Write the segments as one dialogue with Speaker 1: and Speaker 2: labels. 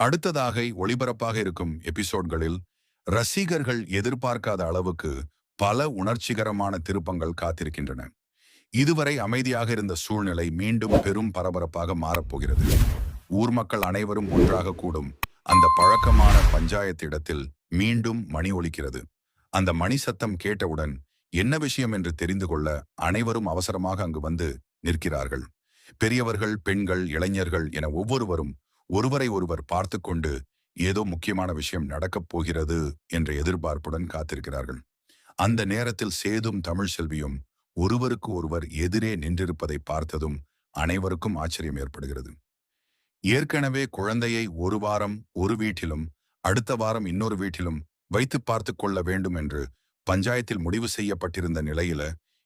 Speaker 1: அடுத்ததாக ஒளிபரப்பாக இருக்கும் எபிசோட்களில் ரசிகர்கள் எதிர்பார்க்காத அளவுக்கு பல உணர்ச்சிகரமான திருப்பங்கள் காத்திருக்கின்றன. இதுவரை அமைதியாக இருந்த சூழ்நிலை மீண்டும் பெரும் பரபரப்பாக மாறப்போகிறது. ஊர் மக்கள் அனைவரும் ஒன்றாக கூடும் அந்த பழக்கமான பஞ்சாயத்து இடத்தில் மீண்டும் மணி ஒலிக்கிறது. அந்த மணி சத்தம் கேட்டவுடன் என்ன விஷயம் என்று தெரிந்து கொள்ள அனைவரும் அவசரமாக அங்கு வந்து நிற்கிறார்கள். பெரியவர்கள், பெண்கள், இளைஞர்கள் என ஒவ்வொருவரும் ஒருவரை ஒருவர் பார்த்து கொண்டு ஏதோ முக்கியமான விஷயம் நடக்கப் போகிறது என்ற எதிர்பார்ப்புடன் காத்திருக்கிறார்கள். அந்த நேரத்தில் சேதும் தமிழ் செல்வியும் ஒருவருக்கு ஒருவர் எதிரே நின்றிருப்பதை பார்த்ததும் அனைவருக்கும் ஆச்சரியம் ஏற்படுகிறது. ஏற்கனவே குழந்தையை ஒரு வாரம் ஒரு வீட்டிலும் அடுத்த வாரம் இன்னொரு வீட்டிலும் வைத்து பார்த்து கொள்ள வேண்டும் என்று பஞ்சாயத்தில் முடிவு செய்யப்பட்டிருந்த நிலையில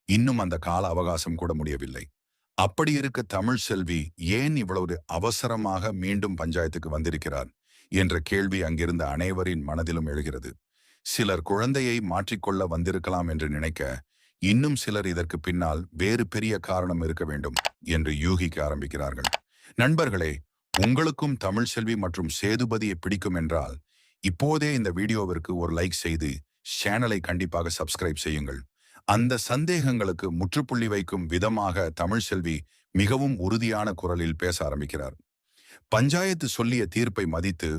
Speaker 1: இன்னும் அந்த கால அவகாசம் கூட முடியவில்லை. அப்படி இருக்க தமிழ் செல்வி ஏன் இவ்வளவு அவசரமாக மீண்டும் பஞ்சாயத்துக்கு வந்திருக்கிறார் என்ற கேள்வி அங்கிருந்த அனைவரின் மனதிலும் எழுகிறது. சிலர் குழந்தையை மாற்றிக்கொள்ள வந்திருக்கலாம் என்று நினைக்க, இன்னும் சிலர் இதற்கு பின்னால் வேறு பெரிய காரணம் இருக்க வேண்டும் என்று யூகிக்க ஆரம்பிக்கிறார்கள். நண்பர்களே, உங்களுக்கும் தமிழ் செல்வி மற்றும் சேதுபதியை பிடிக்கும் என்றால் இப்போதே இந்த வீடியோவிற்கு ஒரு லைக் செய்து சேனலை கண்டிப்பாக சப்ஸ்கிரைப் செய்யுங்கள். அந்த சந்தேகங்களுக்கு முற்றுப்புள்ளி வைக்கும் விதமாக தமிழ் செல்வி மிகவும் உறுதியான குரலில் பேச ஆரம்பிக்கிறார். பஞ்சாயத்து சொல்லிய தீர்ப்பை மதித்து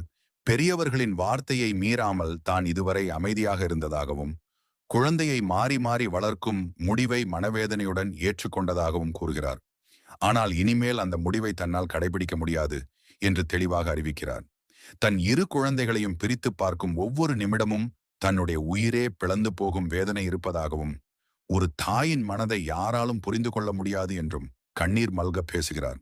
Speaker 1: பெரியவர்களின் வார்த்தையை மீறாமல் தான் இதுவரை அமைதியாக இருந்ததாகவும், குழந்தையை மாறி மாறி வளர்க்கும் முடிவை மனவேதனையுடன் ஏற்றுக்கொண்டதாகவும் கூறுகிறார். ஆனால் இனிமேல் அந்த முடிவை தன்னால் கடைபிடிக்க முடியாது என்று தெளிவாக அறிவிக்கிறார். தன் இரு குழந்தைகளையும் பிரித்து பார்க்கும் ஒவ்வொரு நிமிடமும் தன்னுடைய உயிரே பிளந்து போகும் வேதனை இருப்பதாகவும், ஒரு தாயின் மனதை யாராலும் புரிந்து கொள்ள முடியாது என்றும் கண்ணீர் மல்க பேசுகிறார்.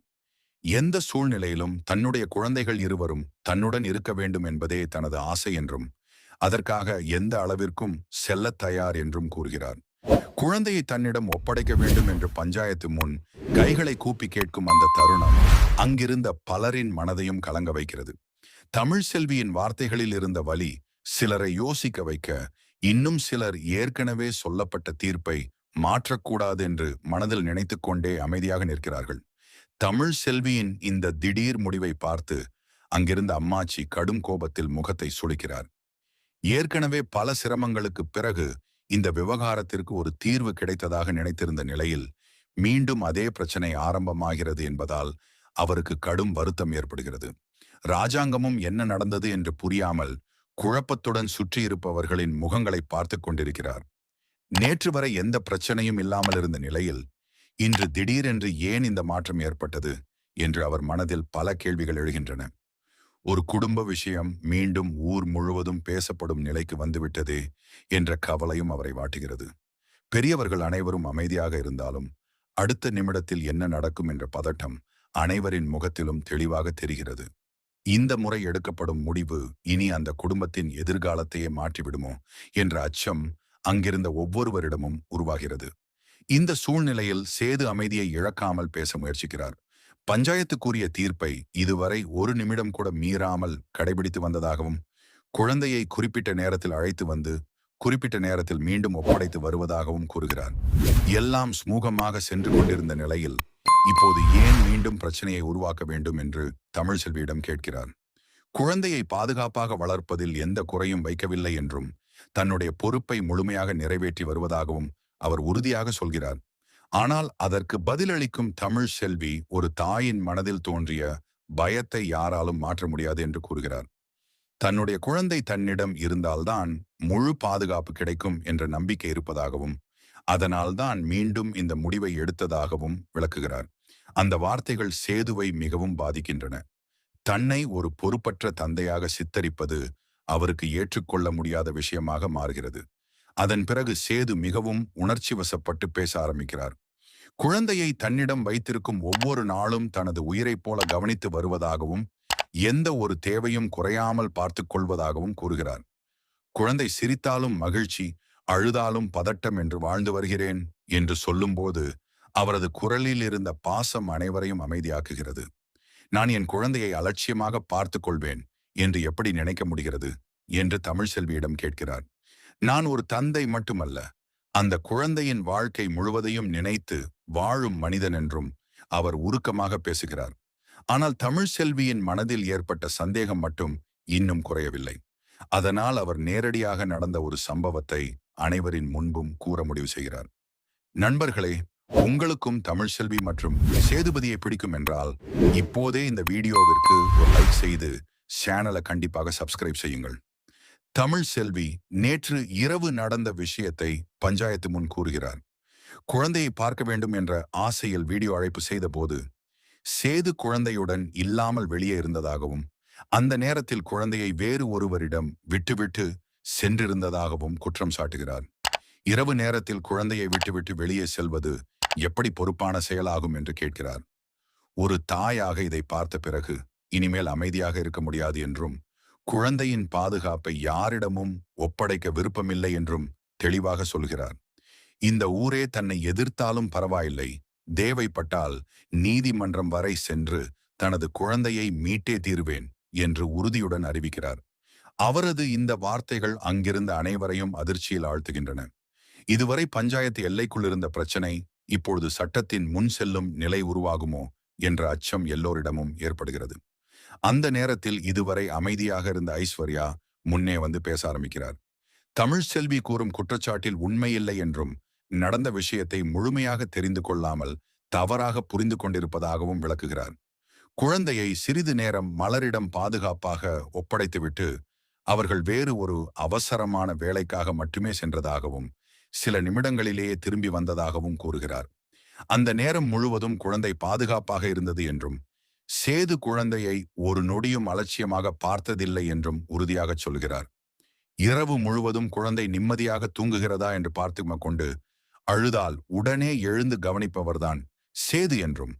Speaker 1: எந்த சூழ்நிலையிலும் தன்னுடைய குழந்தைகள் இருவரும் தன்னுடன் இருக்க வேண்டும் என்பதே தனது ஆசை என்றும், அதற்காக எந்த அளவிற்கும் செல்ல தயார் என்றும் கூறுகிறார். குழந்தையை தன்னிடம் ஒப்படைக்க வேண்டும் என்று பஞ்சாயத்து முன் கைகளை கூப்பி கேட்கும் அந்த தருணம் அங்கிருந்த பலரின் மனதையும் கலங்க வைக்கிறது. தமிழ் செல்வியின் வார்த்தைகளில் இருந்த வலி சிலரை யோசிக்க வைக்க, இன்னும் சிலர் ஏற்கனவே சொல்லப்பட்ட தீர்ப்பை மாற்றக்கூடாது என்று மனதில் நினைத்து கொண்டே அமைதியாக நிற்கிறார்கள். தமிழ் செல்வியின் இந்த திடீர் முடிவை பார்த்து அங்கிருந்த அம்மாச்சி கடும் கோபத்தில் முகத்தை சுளிக்கிறார். ஏற்கனவே பல சிரமங்களுக்கு பிறகு இந்த விவகாரத்திற்கு ஒரு தீர்வு கிடைத்ததாக நினைத்திருந்த நிலையில் மீண்டும் அதே பிரச்சனை ஆரம்பமாகிறது என்பதால் அவருக்கு கடும் வருத்தம் ஏற்படுகிறது. ராஜாங்கமும் என்ன நடந்தது என்று புரியாமல் குழப்பத்துடன் சுற்றியிருப்பவர்களின் முகங்களை பார்த்து கொண்டிருக்கிறார். நேற்று வரை எந்த பிரச்சனையும் இல்லாமல் இருந்த நிலையில் இன்று திடீரென்று ஏன் இந்த மாற்றம் ஏற்பட்டது என்று அவர் மனதில் பல கேள்விகள் எழுகின்றன. ஒரு குடும்ப விஷயம் மீண்டும் ஊர் முழுவதும் பேசப்படும் நிலைக்கு வந்துவிட்டதே என்ற கவலையும் அவரை வாட்டுகிறது. பெரியவர்கள் அனைவரும் அமைதியாக இருந்தாலும் அடுத்த நிமிடத்தில் என்ன நடக்கும் என்ற பதட்டம் அனைவரின் முகத்திலும் தெளிவாக தெரிகிறது. இந்த முறை எடுக்கப்படும் முடிவு இனி அந்த குடும்பத்தின் எதிர்காலத்தையே மாற்றிவிடுமோ என்ற அச்சம் அங்கிருந்த ஒவ்வொருவரிடமும் உருவாகிறது. இந்த சூழ்நிலையில் சேது அமைதியை இழக்காமல் பேச முயற்சிக்கிறார். பஞ்சாயத்து கூறிய தீர்ப்பை இதுவரை ஒரு நிமிடம் கூட மீறாமல் கடைபிடித்து வந்ததாகவும், குழந்தையை குறிப்பிட்ட நேரத்தில் அழைத்து வந்து குறிப்பிட்ட நேரத்தில் மீண்டும் ஒப்படைத்து வருவதாகவும் கூறுகிறார். எல்லாம் சுமூகமாக சென்று கொண்டிருந்த நிலையில் இப்போது ஏன் மீண்டும் பிரச்சனையை உருவாக்க வேண்டும் என்று தமிழ் செல்வியிடம் கேட்கிறார். குழந்தையை பாதுகாப்பாக வளர்ப்பதில் எந்த குறையும் வைக்கவில்லை என்றும், தன்னுடைய பொறுப்பை முழுமையாக நிறைவேற்றி வருவதாகவும் அவர் உறுதியாக சொல்கிறார். ஆனால் அதற்கு பதிலளிக்கும் தமிழ் செல்வி ஒரு தாயின் மனதில் தோன்றிய பயத்தை யாராலும் மாற்ற முடியாது என்று கூறுகிறார். தன்னுடைய குழந்தை தன்னிடம் இருந்தால்தான் முழு பாதுகாப்பு கிடைக்கும் என்ற நம்பிக்கை இருப்பதாகவும், அதனால்தான் மீண்டும் இந்த முடிவை எடுத்ததாகவும் விளக்குகிறார். அந்த வார்த்தைகள் சேதுவை மிகவும் பாதிக்கின்றன. தன்னை ஒரு பொறுப்பற்ற தந்தையாக சித்தரிப்பது அவருக்கு ஏற்றுக்கொள்ள முடியாத விஷயமாக மாறுகிறது. அதன் பிறகு சேது மிகவும் உணர்ச்சி வசப்பட்டு பேச ஆரம்பிக்கிறார். குழந்தையை தன்னிடம் வைத்திருக்கும் ஒவ்வொரு நாளும் தனது உயிரைப் போல கவனித்து வருவதாகவும், எந்த ஒரு தேவையும் குறையாமல் பார்த்து கொள்வதாகவும் கூறுகிறார். குழந்தை சிரித்தாலும் மகிழ்ச்சி, அழுதாலும் பதட்டம் என்று வாழ்ந்து வருகிறேன் என்று சொல்லும்போது அவரது குரலில் இருந்த பாசம் அனைவரையும் அமைதியாக்குகிறது. நான் என் குழந்தையை அலட்சியமாக பார்த்து கொள்வேன் என்று எப்படி நினைக்க முடிகிறது என்று தமிழ் செல்வியிடம் கேட்கிறார். நான் ஒரு தந்தை மட்டுமல்ல, அந்த குழந்தையின் வாழ்க்கை முழுவதையும் நினைத்து வாழும் மனிதன் என்றும் அவர் உருக்கமாக பேசுகிறார். ஆனால் தமிழ் செல்வியின் மனதில் ஏற்பட்ட சந்தேகம் மட்டும் இன்னும் குறையவில்லை. அதனால் அவர் நேரடியாக நடந்த ஒரு சம்பவத்தை அனைவரின் முன்பும் கூற முடிவு செய்கிறார். நண்பர்களே, உங்களுக்கும் தமிழ் செல்வி மற்றும் சேதுபதியை பிடிக்கும் என்றால் இப்போதே இந்த வீடியோவிற்கு ஒரு லைக் செய்து சேனலை கண்டிப்பாக சப்ஸ்கிரைப் செய்யுங்கள். தமிழ் செல்வி நேற்று இரவு நடந்த விஷயத்தை பஞ்சாயத்து முன் கூறுகிறார். குழந்தையை பார்க்க வேண்டும் என்ற ஆசையில் வீடியோ அழைப்பு செய்த போது சேது குழந்தையுடன் இல்லாமல் வெளியே இருந்ததாகவும், அந்த நேரத்தில் குழந்தையை வேறு ஒருவரிடம் விட்டுவிட்டு சென்றிருந்ததாகவும் குற்றம் சாட்டுகிறார். இரவு நேரத்தில் குழந்தையை விட்டுவிட்டு வெளியே செல்வது எப்படி பொறுப்பான செயலாகும் என்று கேட்கிறார். ஒரு தாயாக இதை பார்த்த பிறகு இனிமேல் அமைதியாக இருக்க முடியாது என்றும், குழந்தையின் பாதுகாப்பை யாரிடமும் ஒப்படைக்க விருப்பமில்லை என்றும் தெளிவாக சொல்கிறார். இந்த ஊரே தன்னை எதிர்த்தாலும் பரவாயில்லை, தேவைப்பட்டால் நீதிமன்றம் வரை சென்று தனது குழந்தையை மீட்டே தீருவேன் என்று உறுதியுடன் அறிவிக்கிறார். அவரது இந்த வார்த்தைகள் அங்கிருந்த அனைவரையும் அதிர்ச்சியில் ஆழ்த்துகின்றன. இதுவரை பஞ்சாயத்து எல்லைக்குள் இருந்த பிரச்சனை இப்பொழுது சட்டத்தின் முன் செல்லும் நிலை உருவாகுமோ என்ற அச்சம் எல்லோரிடமும் ஏற்படுகிறது. அந்த நேரத்தில் இதுவரை அமைதியாக இருந்த ஐஸ்வர்யா முன்னே வந்து பேச ஆரம்பிக்கிறார். தமிழ் செல்வி கூறும் குற்றச்சாட்டில் உண்மையில்லை என்றும், நடந்த விஷயத்தை முழுமையாக தெரிந்து கொள்ளாமல் தவறாக புரிந்து கொண்டிருப்பதாகவும் விளக்குகிறார். குழந்தையை சிறிது நேரம் மலரிடம் பாதுகாப்பாக ஒப்படைத்துவிட்டு அவர்கள் வேறு ஒரு அவசரமான வேலைக்காக மட்டுமே சென்றதாகவும், சில நிமிடங்களிலேயே திரும்பி வந்ததாகவும் கூறுகிறார். அந்த நேரம் முழுவதும் குழந்தை பாதுகாப்பாக இருந்தது என்றும், சேது குழந்தையை ஒரு நொடியும் அலட்சியமாக பார்த்ததில்லை என்றும் உறுதியாக சொல்கிறார். இரவு முழுவதும் குழந்தை நிம்மதியாக தூங்குகிறதா என்று பார்த்து கொண்டு அழுதால் உடனே எழுந்து கவனிப்பவர்தான் சேது என்றும்,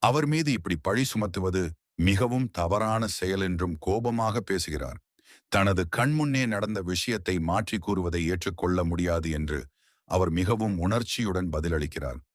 Speaker 1: அவர் மீது இப்படி பழி சுமத்துவது மிகவும் தவறான செயல் என்றும் கோபமாக பேசுகிறார். தனது கண்முன்னே நடந்த விஷயத்தை மாற்றி கூறுவதை ஏற்றுக்கொள்ள முடியாது என்று அவர் மிகவும் உணர்ச்சியுடன் பதிலளிக்கிறார்.